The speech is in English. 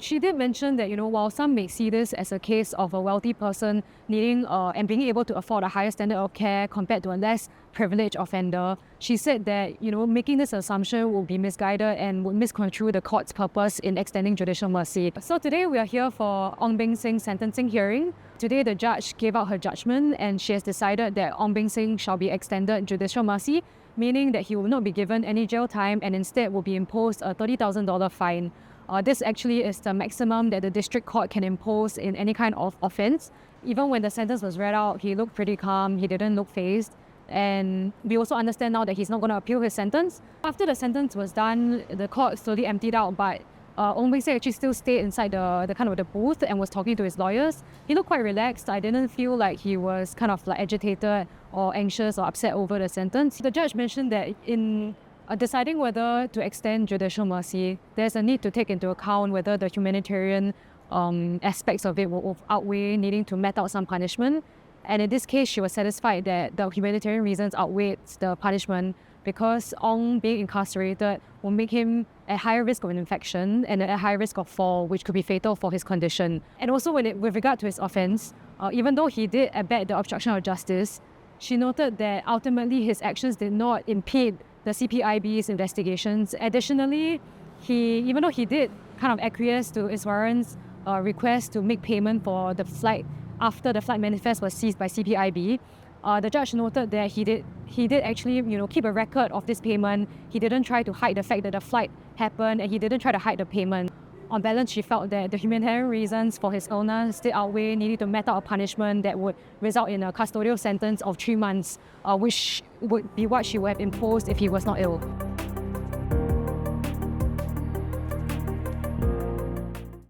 she did mention that, while some may see this as a case of a wealthy person needing and being able to afford a higher standard of care compared to a less privileged offender, she said that, making this assumption will be misguided and would misconstrue the court's purpose in extending judicial mercy. So today we are here for Ong Beng Seng's sentencing hearing. Today the judge gave out her judgment and she has decided that Ong Beng Seng shall be extended judicial mercy, meaning that he will not be given any jail time and instead will be imposed a $30,000 fine. This actually is the maximum that the district court can impose in any kind of offense. Even when the sentence was read out, he looked pretty calm, he didn't look fazed. And we also understand now that he's not going to appeal his sentence. After the sentence was done, the court slowly emptied out, but Ong Beng Seng actually still stayed inside the booth and was talking to his lawyers. He looked quite relaxed. I didn't feel like he was kind of like agitated or anxious or upset over the sentence. The judge mentioned that in deciding whether to extend judicial mercy, there's a need to take into account whether the humanitarian aspects of it will outweigh needing to met out some punishment. And in this case, she was satisfied that the humanitarian reasons outweighed the punishment because Ong being incarcerated will make him at higher risk of an infection and at higher risk of fall, which could be fatal for his condition. And also with regard to his offence, even though he did abet the obstruction of justice, she noted that ultimately his actions did not impede the CPIB's investigations. Additionally, even though he did kind of acquiesce to Iswaran's request to make payment for the flight after the flight manifest was seized by CPIB, the judge noted that he did actually keep a record of this payment. He didn't try to hide the fact that the flight happened and he didn't try to hide the payment. On balance, she felt that the humanitarian reasons for his illness did outweigh needing to met out a punishment that would result in a custodial sentence of 3 months, which would be what she would have imposed if he was not ill.